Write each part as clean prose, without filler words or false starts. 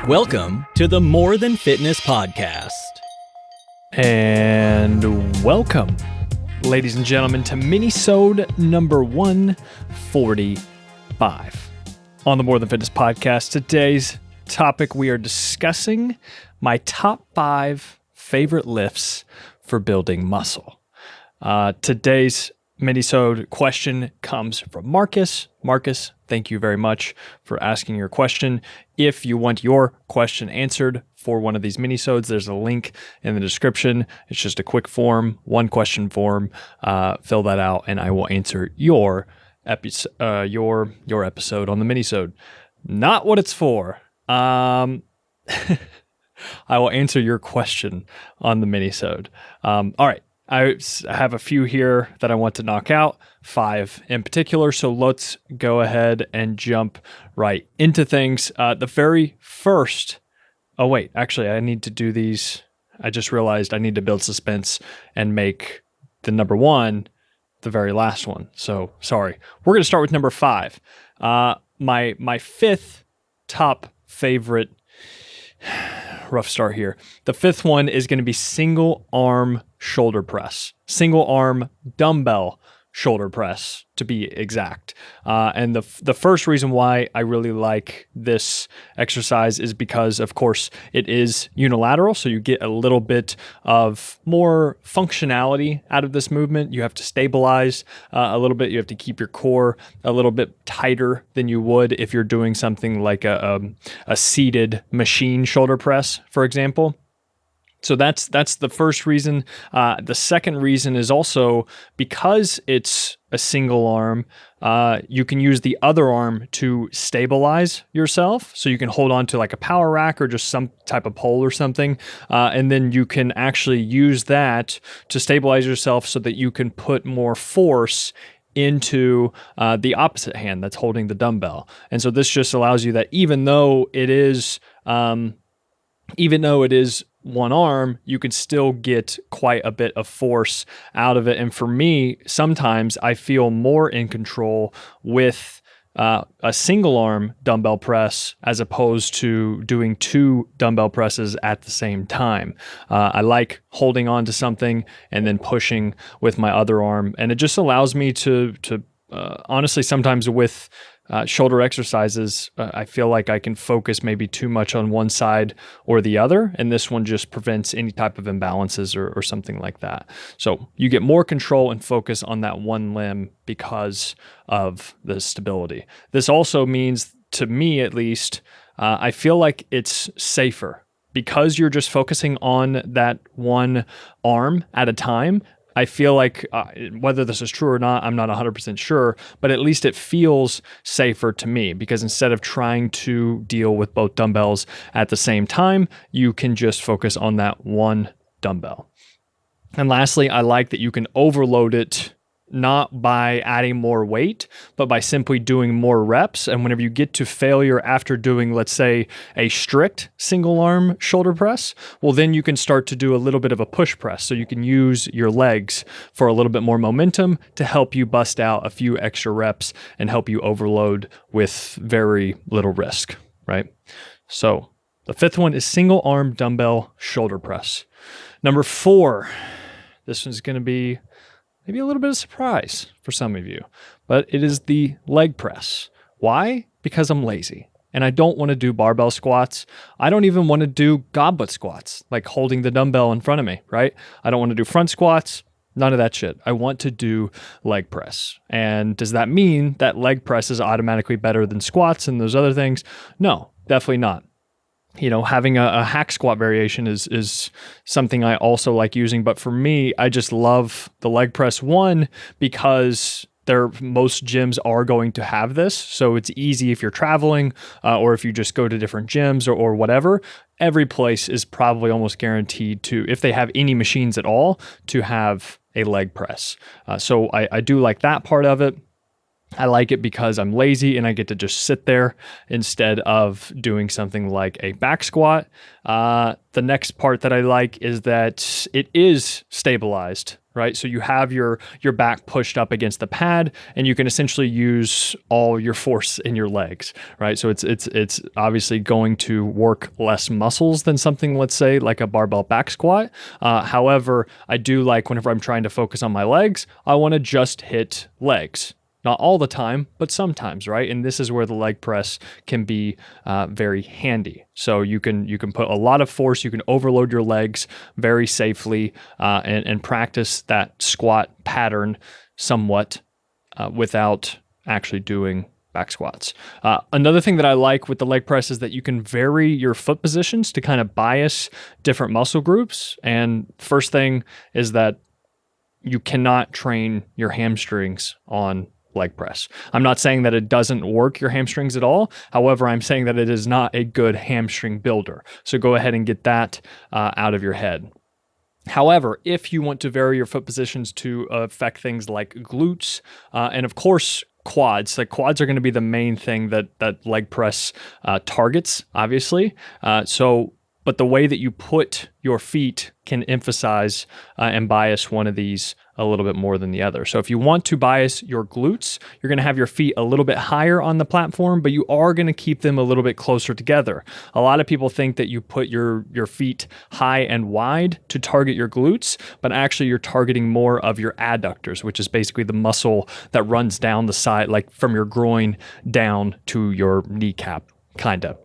Welcome to the More Than Fitness podcast. And welcome, ladies and gentlemen, to Minisode number 145 on the More Than Fitness podcast. Today's topic, we are discussing my top 5 favorite lifts for building muscle. Today's Minisode question comes from Marcus. Marcus, thank you very much for asking your question. If you want your question answered for one of these minisodes, there's a link in the description. It's just a quick form, one question form. Fill that out, and I will answer your episode on the minisode. Not what it's for. I will answer your question on the minisode. All right. I have a few here that I want to knock out, 5 in particular. So let's go ahead and jump right into things. The very first, actually, I need to do these. I just realized I need to build suspense and make the number 1 the very last one. So sorry. We're going to start with number 5. My 5th top favorite. Rough start here. The 5th one is going to be single arm shoulder press, single arm dumbbell shoulder press to be exact. And the first reason why I really like this exercise is because, of course, it is unilateral. So you get a little bit of more functionality out of this movement. You have to stabilize a little bit. You have to keep your core a little bit tighter than you would if you're doing something like a seated machine shoulder press, for example. So that's the first reason. The second reason is also because it's a single arm, you can use the other arm to stabilize yourself. So you can hold on to like a power rack or just some type of pole or something. And then you can actually use that to stabilize yourself so that you can put more force into the opposite hand that's holding the dumbbell. And so this just allows you that even though it is one arm, you can still get quite a bit of force out of it. And for me, sometimes I feel more in control with a single arm dumbbell press as opposed to doing 2 dumbbell presses at the same time. I like holding on to something and then pushing with my other arm. And it just allows me to honestly, sometimes with shoulder exercises, I feel like I can focus maybe too much on one side or the other, and this one just prevents any type of imbalances or something like that. So you get more control and focus on that one limb because of the stability. This also means, to me at least, I feel like it's safer because you're just focusing on that one arm at a time. I feel like whether this is true or not, I'm not 100% sure, but at least it feels safer to me because instead of trying to deal with both dumbbells at the same time, you can just focus on that one dumbbell. And lastly, I like that you can overload it not by adding more weight, but by simply doing more reps. And whenever you get to failure after doing, let's say, a strict single arm shoulder press, well, then you can start to do a little bit of a push press. So you can use your legs for a little bit more momentum to help you bust out a few extra reps and help you overload with very little risk, right? So the 5th one is single arm dumbbell shoulder press. Number 4, this one's going to be maybe a little bit of surprise for some of you, but it is the leg press. Why? Because I'm lazy and I don't want to do barbell squats. I don't even want to do goblet squats, like holding the dumbbell in front of me, right? I don't want to do front squats, none of that shit. I want to do leg press. And does that mean that leg press is automatically better than squats and those other things? No, definitely not. You know, having a hack squat variation is something I also like using. But for me, I just love the leg press, one, because most gyms are going to have this. So it's easy if you're traveling or if you just go to different gyms or whatever. Every place is probably almost guaranteed to, if they have any machines at all, to have a leg press. So I do like that part of it. I like it because I'm lazy and I get to just sit there instead of doing something like a back squat. The next part that I like is that it is stabilized, right? So you have your back pushed up against the pad, and you can essentially use all your force in your legs, right? So it's obviously going to work less muscles than something, let's say, like a barbell back squat. However, I do like whenever I'm trying to focus on my legs, I want to just hit legs. Not all the time, but sometimes, right? And this is where the leg press can be very handy. So you can put a lot of force, you can overload your legs very safely, and practice that squat pattern somewhat without actually doing back squats. Another thing that I like with the leg press is that you can vary your foot positions to kind of bias different muscle groups. And first thing is that you cannot train your hamstrings on leg press. I'm not saying that it doesn't work your hamstrings at all. However, I'm saying that it is not a good hamstring builder. So go ahead and get that out of your head. However, if you want to vary your foot positions to affect things like glutes, and of course, quads. Like quads are going to be the main thing that leg press targets, obviously. But the way that you put your feet can emphasize and bias one of these a little bit more than the other. So if you want to bias your glutes, you're going to have your feet a little bit higher on the platform, but you are going to keep them a little bit closer together. A lot of people think that you put your feet high and wide to target your glutes, but actually you're targeting more of your adductors, which is basically the muscle that runs down the side, like from your groin down to your kneecap, kind of.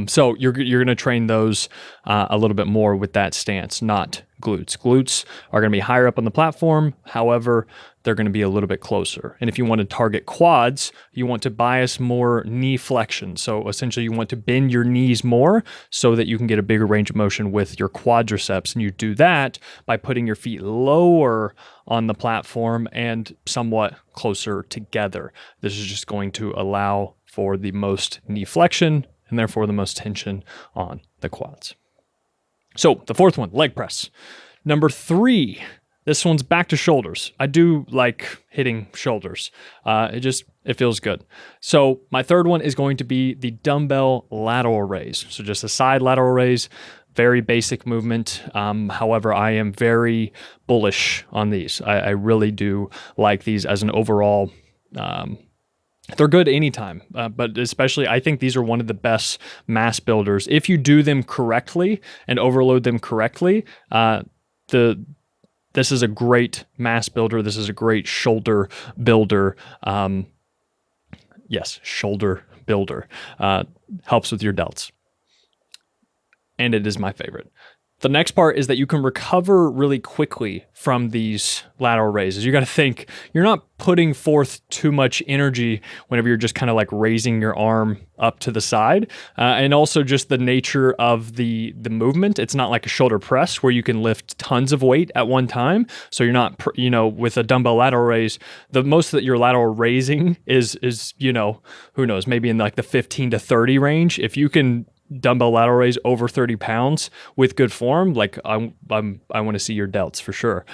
So you're going to train those a little bit more with that stance, not glutes. Glutes are going to be higher up on the platform. However, they're going to be a little bit closer. And if you want to target quads, you want to bias more knee flexion. So essentially you want to bend your knees more so that you can get a bigger range of motion with your quadriceps. And you do that by putting your feet lower on the platform and somewhat closer together. This is just going to allow for the most knee flexion and therefore the most tension on the quads. So the fourth one, leg press. Number 3, this one's back to shoulders. I do like hitting shoulders. It feels good. So my third one is going to be the dumbbell lateral raise. So just a side lateral raise, very basic movement. However, I am very bullish on these. I really do like these as an overall they're good anytime, but especially I think these are one of the best mass builders. If you do them correctly and overload them correctly, this is a great mass builder. This is a great shoulder builder. Yes, shoulder builder. Helps with your delts. And it is my favorite. The next part is that you can recover really quickly from these lateral raises. You got to think, you're not putting forth too much energy whenever you're just kind of like raising your arm up to the side. And also just the nature of the movement. It's not like a shoulder press where you can lift tons of weight at one time. So you're not, with a dumbbell lateral raise, the most that your lateral raising is, who knows, maybe in like the 15 to 30 range. If you can dumbbell lateral raise over 30 pounds with good form, like I want to see your delts for sure.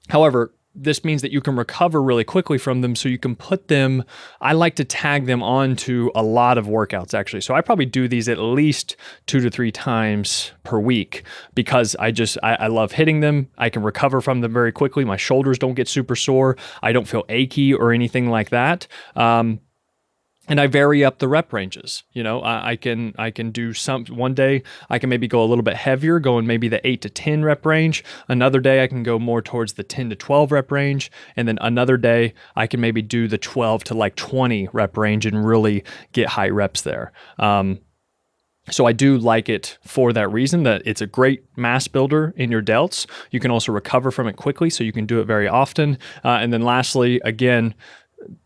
However, this means that you can recover really quickly from them, so you can put them, I like to tag them onto a lot of workouts actually. So I probably do these at least 2 to 3 times per week because I love hitting them. I can recover from them very quickly. My shoulders don't get super sore. I don't feel achy or anything like that. And I vary up the rep ranges. I can do some, one day I can maybe go a little bit heavier, going maybe the 8 to 10 rep range. Another day I can go more towards the 10 to 12 rep range. And then another day I can maybe do the 12 to like 20 rep range and really get high reps there. So I do like it for that reason, that it's a great mass builder in your delts. You can also recover from it quickly, so you can do it very often. And then lastly, again,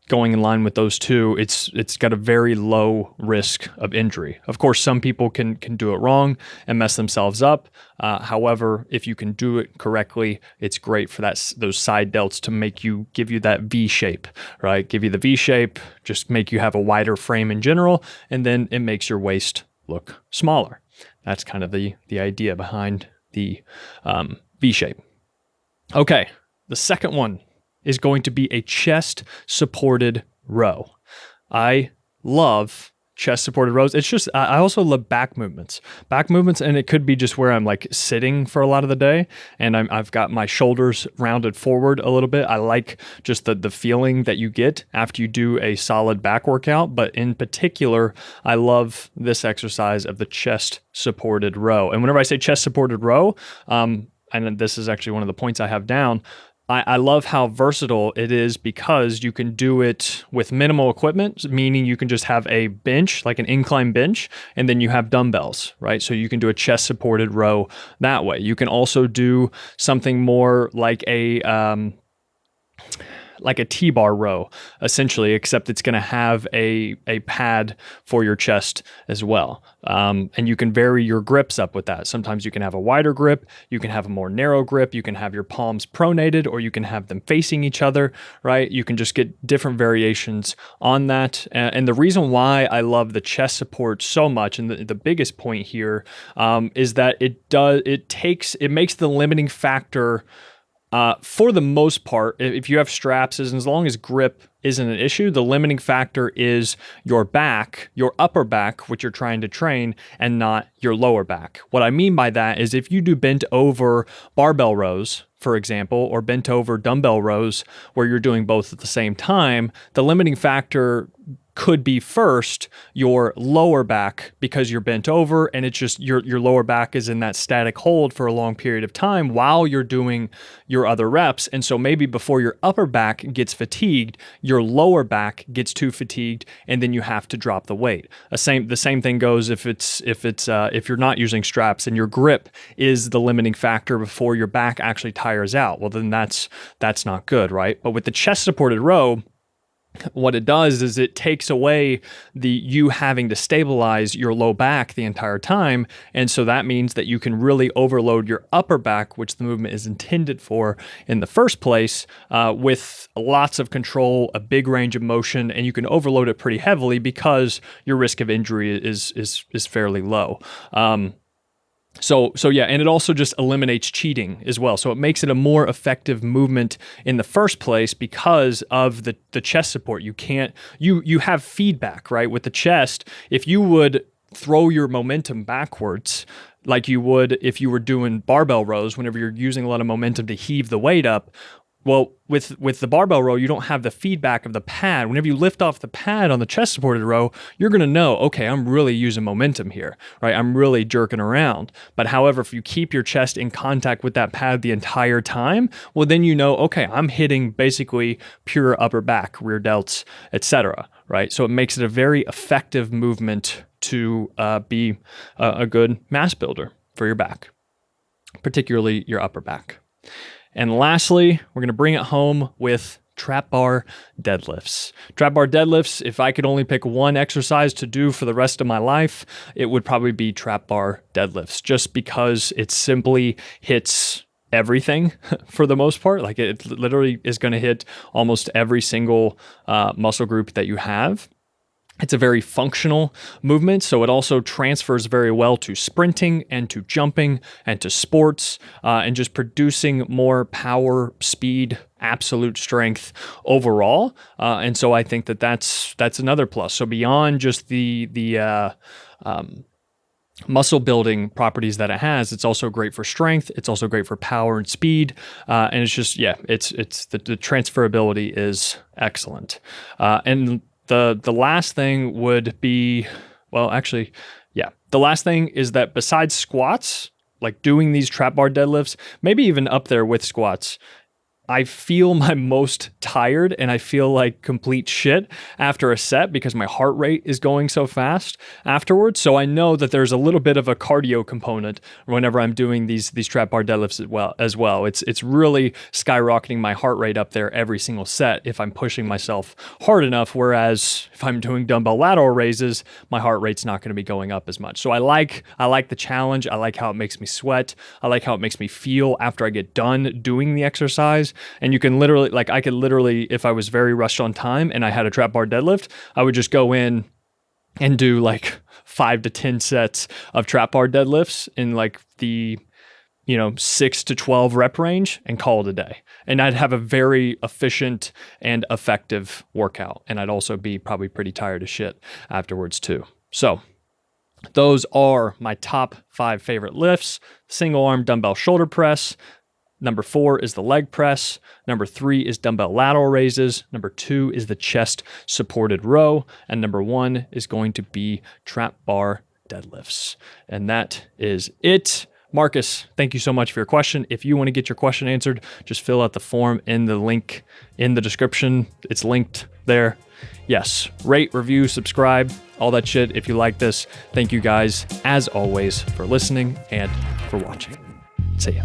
going in line with those two, it's got a very low risk of injury. Of course, some people can do it wrong and mess themselves up. However, if you can do it correctly, it's great for those side delts to give you that V shape, right? Give you the V shape, just make you have a wider frame in general, and then it makes your waist look smaller. That's kind of the idea behind the V shape. Okay, the second one is going to be a chest supported row. I love chest supported rows. It's just, I also love back movements, and it could be just where I'm like sitting for a lot of the day and I've got my shoulders rounded forward a little bit. I like just the feeling that you get after you do a solid back workout. But in particular, I love this exercise of the chest supported row. And whenever I say chest supported row, and this is actually one of the points I have down, I love how versatile it is because you can do it with minimal equipment, meaning you can just have a bench, like an incline bench, and then you have dumbbells, right? So you can do a chest supported row that way. You can also do something more like a T-bar row, essentially, except it's going to have a pad for your chest as well. And you can vary your grips up with that. Sometimes you can have a wider grip, you can have a more narrow grip, you can have your palms pronated, or you can have them facing each other, right? You can just get different variations on that. And the reason why I love the chest support so much, and the biggest point here, is that it makes the limiting factor, for the most part, if you have straps, and as long as grip isn't an issue, the limiting factor is your back, your upper back, which you're trying to train, and not your lower back. What I mean by that is if you do bent over barbell rows, for example, or bent over dumbbell rows where you're doing both at the same time, the limiting factor could be first your lower back because you're bent over and it's just your lower back is in that static hold for a long period of time while you're doing your other reps. And so maybe before your upper back gets fatigued, your lower back gets too fatigued and then you have to drop the weight. The same thing goes if you're not using straps and your grip is the limiting factor before your back actually tires out. Well, then that's not good, right? But with the chest supported row, what it does is it takes away you having to stabilize your low back the entire time. And so that means that you can really overload your upper back, which the movement is intended for in the first place, with lots of control, a big range of motion, and you can overload it pretty heavily because your risk of injury is fairly low. So yeah, and it also just eliminates cheating as well. So it makes it a more effective movement in the first place because of the chest support. You have feedback, right? With the chest, if you would throw your momentum backwards, like you would if you were doing barbell rows, whenever you're using a lot of momentum to heave the weight up, well, with the barbell row, you don't have the feedback of the pad. Whenever you lift off the pad on the chest supported row, you're going to know, okay, I'm really using momentum here, right? I'm really jerking around. But however, if you keep your chest in contact with that pad the entire time, well, then you know, okay, I'm hitting basically pure upper back, rear delts, etc., right? So it makes it a very effective movement to be a good mass builder for your back, particularly your upper back. And lastly, we're going to bring it home with trap bar deadlifts. Trap bar deadlifts, if I could only pick one exercise to do for the rest of my life, it would probably be trap bar deadlifts, just because it simply hits everything for the most part. Like it literally is going to hit almost every single muscle group that you have. It's a very functional movement, so it also transfers very well to sprinting and to jumping and to sports, and just producing more power, speed, absolute strength overall. And so I think that's another plus. So beyond just the muscle building properties that it has, it's also great for strength. It's also great for power and speed. And it's just, it's the transferability is excellent. And the last thing would be, the last thing is that besides squats, like doing these trap bar deadlifts, maybe even up there with squats, I feel my most tired and I feel like complete shit after a set because my heart rate is going so fast afterwards. So I know that there's a little bit of a cardio component whenever I'm doing these trap bar deadlifts as well. It's really skyrocketing my heart rate up there every single set if I'm pushing myself hard enough. Whereas if I'm doing dumbbell lateral raises, my heart rate's not going to be going up as much. So I like the challenge. I like how it makes me sweat. I like how it makes me feel after I get done doing the exercise. And you can literally, I could literally, if I was very rushed on time and I had a trap bar deadlift, I would just go in and do like 5 to 10 sets of trap bar deadlifts in like the 6 to 12 rep range and call it a day. And I'd have a very efficient and effective workout. And I'd also be probably pretty tired as shit afterwards too. So those are my top 5 favorite lifts. Single arm dumbbell shoulder press. Number 4 is the leg press. Number 3 is dumbbell lateral raises. Number 2 is the chest supported row. And number 1 is going to be trap bar deadlifts. And that is it. Marcus, thank you so much for your question. If you want to get your question answered, just fill out the form in the link in the description. It's linked there. Yes, rate, review, subscribe, all that shit if you like this. Thank you guys, as always, for listening and for watching. See ya.